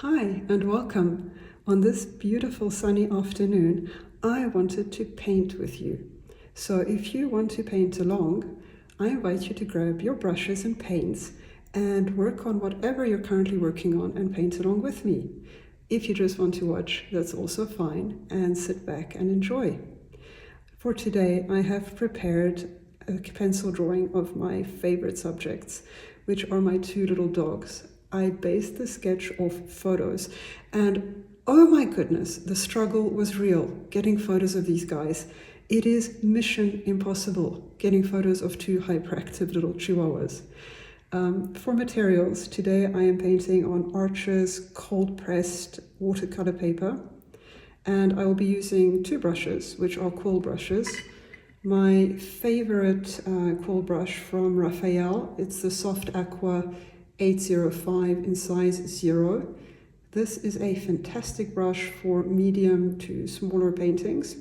Hi and welcome. On this beautiful sunny afternoon, I wanted to paint with you. So if you want to paint along, I invite you to grab your brushes and paints and work on whatever you're currently working on and paint along with me. If you just want to watch, that's also fine, and sit back and enjoy. For today, I have prepared a pencil drawing of my favorite subjects, which are my two little dogs. I based the sketch off photos, and oh my goodness, the struggle was real getting photos of these guys. It is mission impossible getting photos of two hyperactive little chihuahuas. For materials, today I am painting on Arches cold pressed watercolor paper, and I will be using two brushes, which are quill brushes. My favorite quill brush from Raphael, it's the Soft Aqua 805 in size 0. This is a fantastic brush for medium to smaller paintings.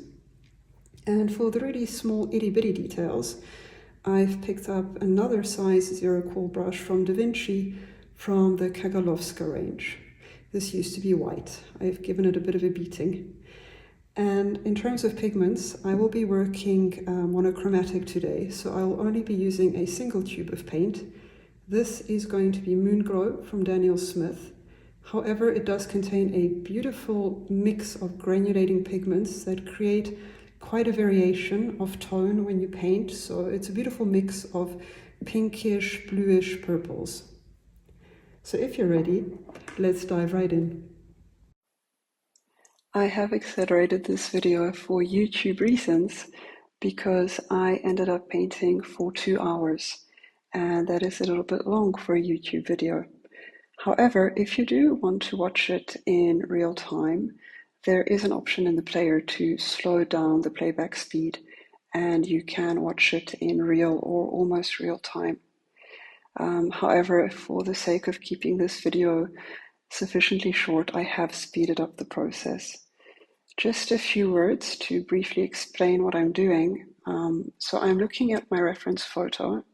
And for the really small itty bitty details, I've picked up another size 0 quill brush from Da Vinci from the Kagalovska range. This used to be white. I've given it a bit of a beating. And in terms of pigments, I will be working monochromatic today, so I'll only be using a single tube of paint. This is going to be Moonglow from Daniel Smith. However, it does contain a beautiful mix of granulating pigments that create quite a variation of tone when you paint, so it's a beautiful mix of pinkish, bluish purples. So if you're ready, let's dive right in. I have accelerated this video for YouTube reasons because I ended up painting for 2 hours, and that is a little bit long for a YouTube video. However, if you do want to watch it in real time, there is an option in the player to slow down the playback speed, and you can watch it in real or almost real time. However, for the sake of keeping this video sufficiently short, I have speeded up the process. Just a few words to briefly explain what I'm doing. So I'm looking at my reference photo,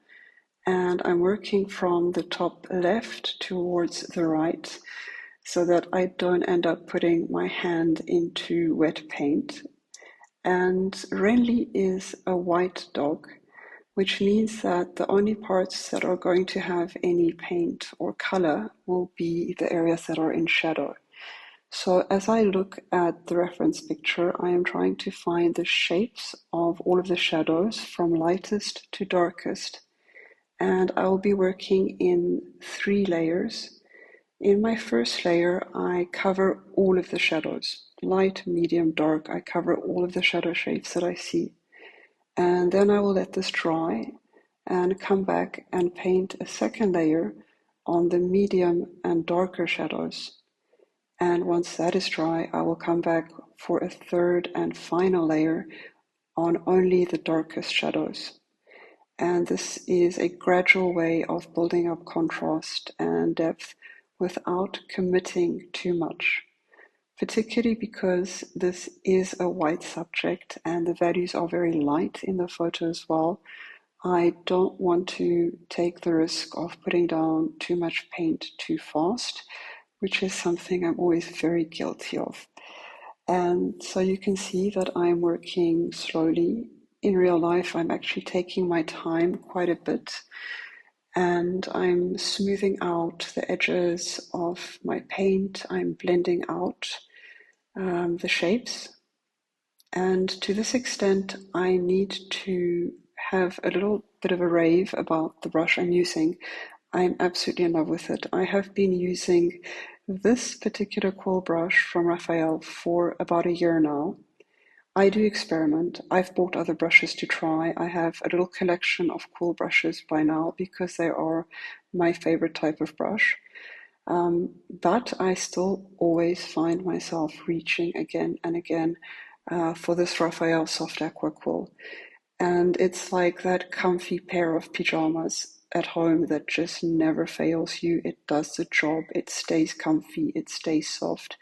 and I'm working from the top left towards the right so that I don't end up putting my hand into wet paint. And Renley is a white dog, which means that the only parts that are going to have any paint or color will be the areas that are in shadow. So as I look at the reference picture, I am trying to find the shapes of all of the shadows from lightest to darkest. And I will be working in 3 layers. In my first layer, I cover all of the shadows. Light, medium, dark, I cover all of the shadow shapes that I see. And then I will let this dry and come back and paint a second layer on the medium and darker shadows. And once that is dry, I will come back for a third and final layer on only the darkest shadows. And this is a gradual way of building up contrast and depth without committing too much, particularly because this is a white subject and the values are very light in the photo as well. I don't want to take the risk of putting down too much paint too fast, which is something I'm always very guilty of. And so you can see that I'm working slowly. In real life, I'm actually taking my time quite a bit, and I'm smoothing out the edges of my paint. I'm blending out the shapes. And to this extent, I need to have a little bit of a rave about the brush I'm using. I'm absolutely in love with it. I have been using this particular quill brush from Raphael for about a year now. I do experiment. I've bought other brushes to try. I have a little collection of quill brushes by now because they are my favorite type of brush. But I still always find myself reaching again and again for this Raphael Soft Aqua quill. And it's like that comfy pair of pajamas at home that just never fails you. It does the job. It stays comfy. It stays soft.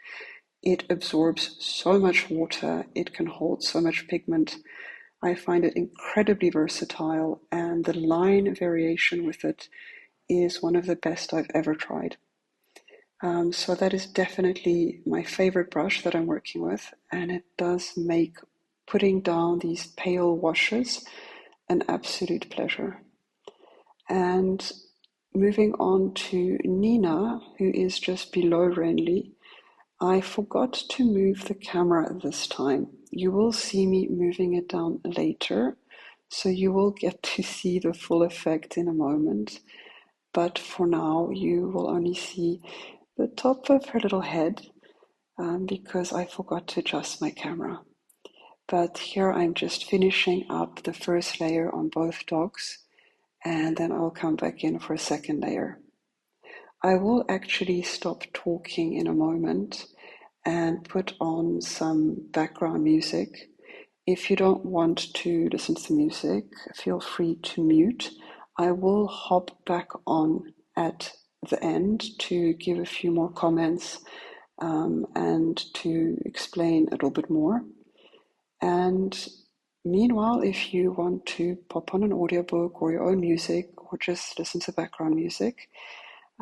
It absorbs so much water. It can hold so much pigment. I find it incredibly versatile, and the line variation with it is one of the best I've ever tried. So that is definitely my favorite brush that I'm working with, and it does make putting down these pale washes an absolute pleasure. And moving on to Nina, who is just below Renley, I forgot to move the camera this time. You will see me moving it down later, so you will get to see the full effect in a moment. But for now, you will only see the top of her little head because I forgot to adjust my camera. But here I'm just finishing up the first layer on both dogs, and then I'll come back in for a second layer. I will actually stop talking in a moment and put on some background music. If you don't want to listen to the music, feel free to mute. I will hop back on at the end to give a few more comments and to explain a little bit more. And meanwhile, if you want to pop on an audiobook or your own music or just listen to background music,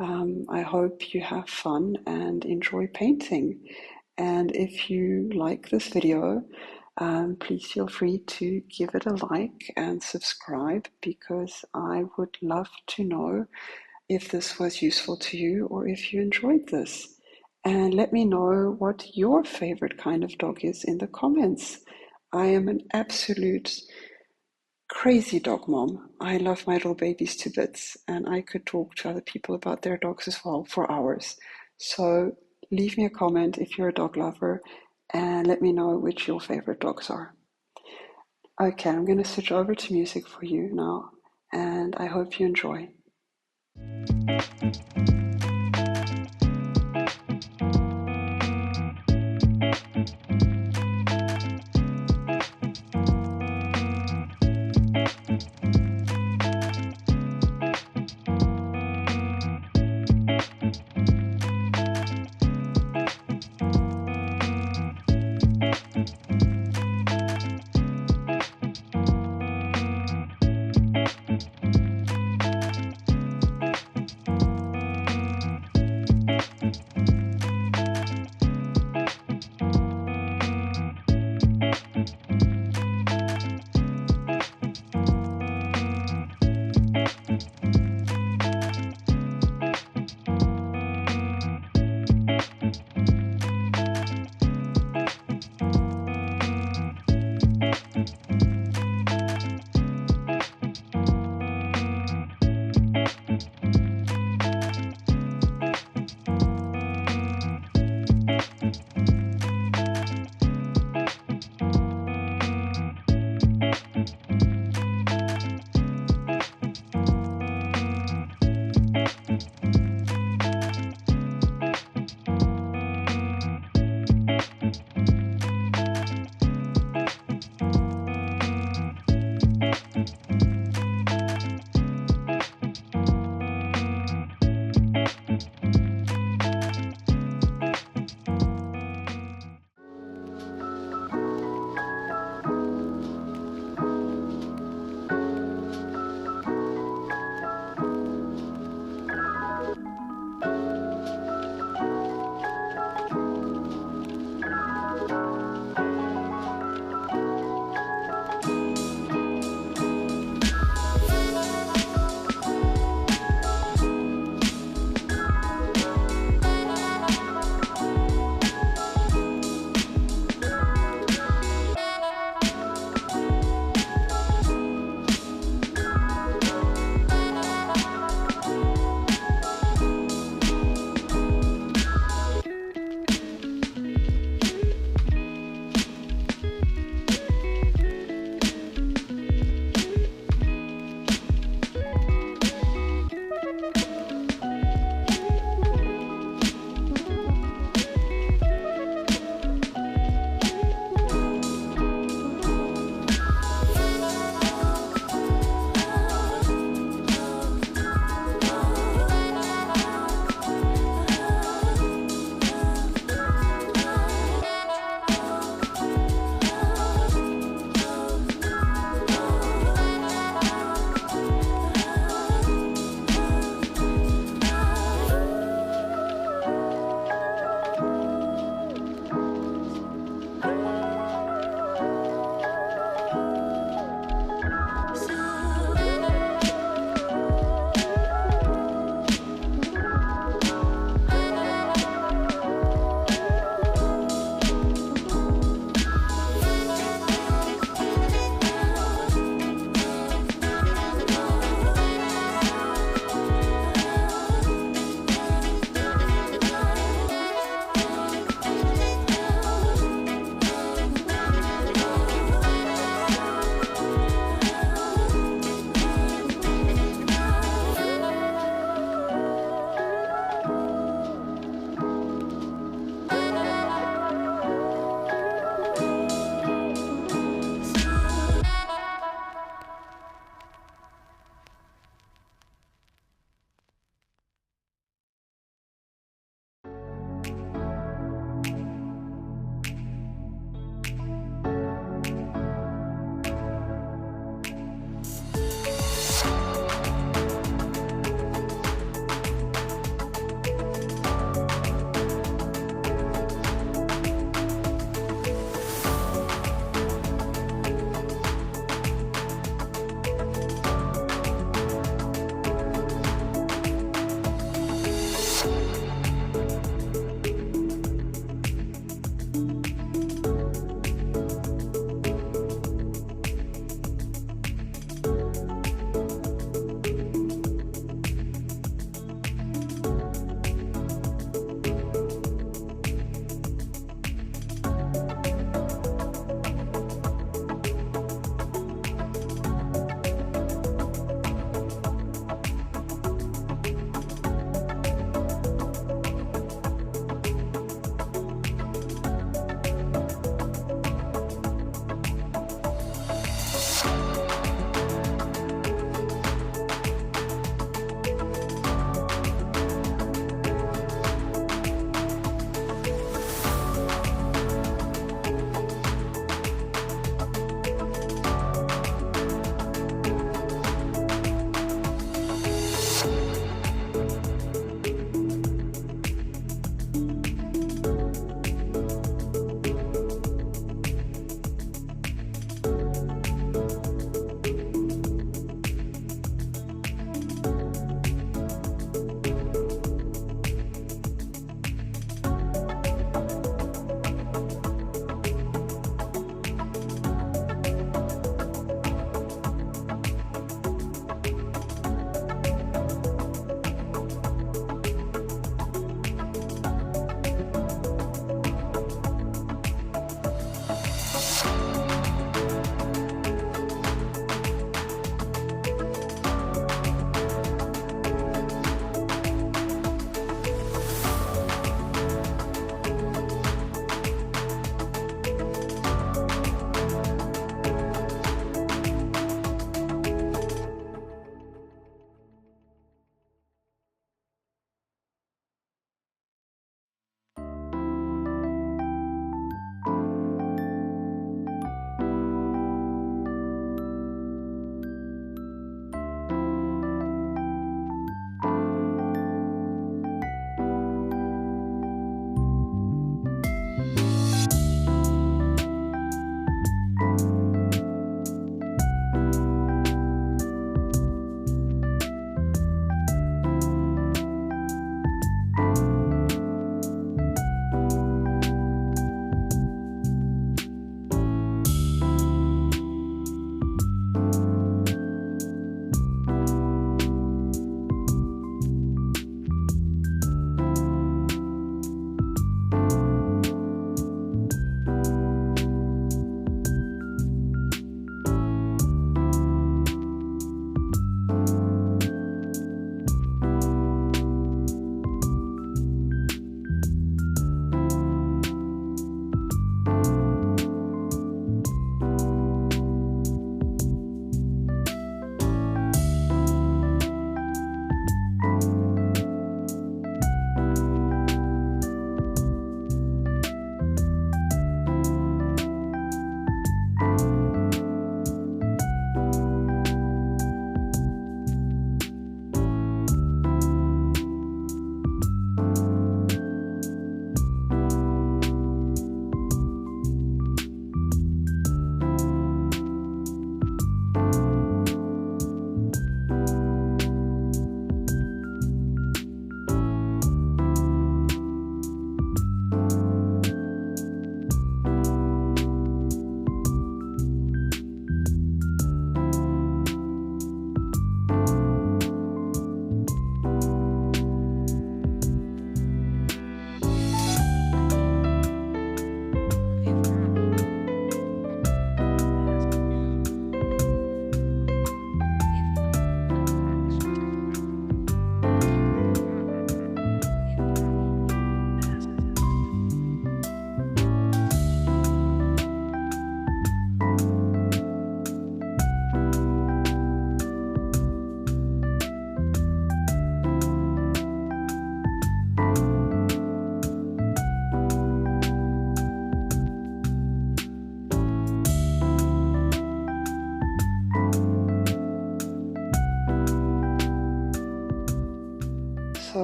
I hope you have fun and enjoy painting. And if you like this video, please feel free to give it a like and subscribe, because I would love to know if this was useful to you or if you enjoyed this. And let me know what your favorite kind of dog is in the comments. I am an absolute crazy dog mom. I love my little babies to bits, and I could talk to other people about their dogs as well for hours. So leave me a comment if you're a dog lover and let me know which your favorite dogs are. Okay, I'm going to switch over to music for you now, and I hope you enjoy.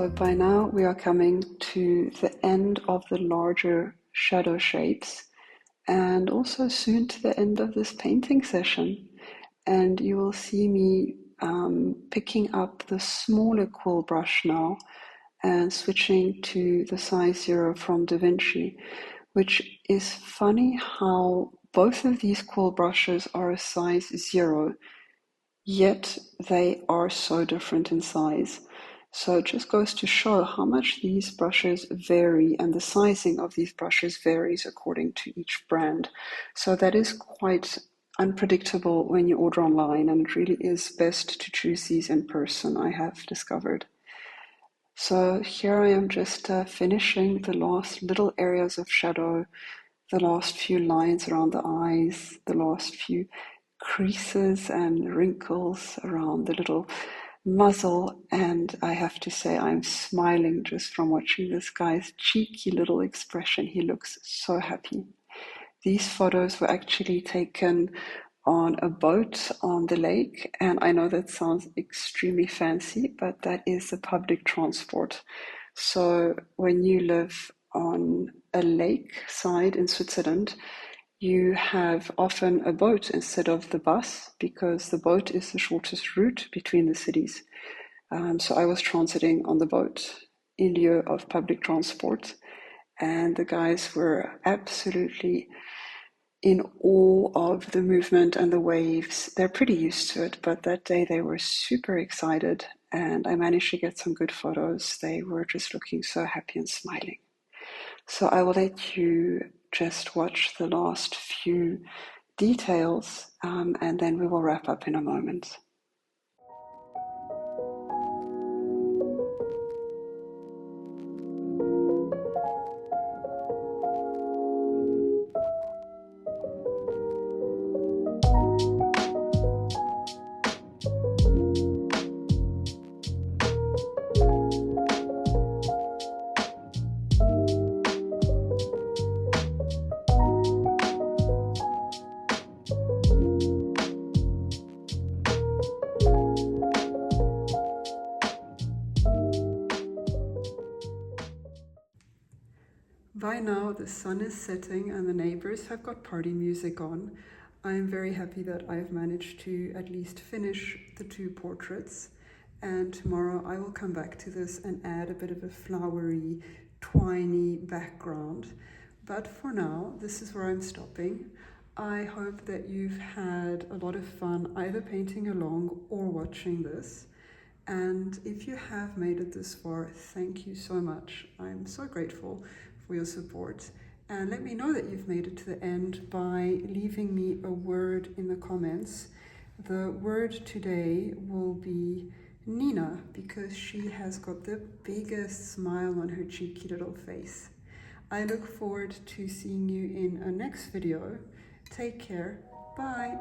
So by now we are coming to the end of the larger shadow shapes and also soon to the end of this painting session. And you will see me picking up the smaller quill brush now and switching to the size 0 from Da Vinci, which is funny how both of these quill brushes are a size 0, yet they are so different in size. So it just goes to show how much these brushes vary, and the sizing of these brushes varies according to each brand. So that is quite unpredictable when you order online, and it really is best to choose these in person, I have discovered. So here I am just finishing the last little areas of shadow, the last few lines around the eyes, the last few creases and wrinkles around the little muzzle, and I have to say I'm smiling just from watching this guy's cheeky little expression. He looks so happy. These photos were actually taken on a boat on the lake, and I know that sounds extremely fancy, but that is the public transport. So when you live on a lake side in Switzerland, you have often a boat instead of the bus, because the boat is the shortest route between the cities. So I was transiting on the boat in lieu of public transport, and the guys were absolutely in awe of the movement and the waves. They're pretty used to it, but that day they were super excited, and I managed to get some good photos. They were just looking so happy and smiling. So I will let you just watch the last few details, and then we will wrap up in a moment. By now the sun is setting and the neighbors have got party music on. I am very happy that I've managed to at least finish the 2 portraits, and tomorrow I will come back to this and add a bit of a flowery, twiny background. But for now, this is where I'm stopping. I hope that you've had a lot of fun either painting along or watching this. And if you have made it this far, thank you so much. I'm so grateful for your support. And let me know that you've made it to the end by leaving me a word in the comments. The word today will be Nina, because she has got the biggest smile on her cheeky little face. I look forward to seeing you in a next video. Take care. Bye.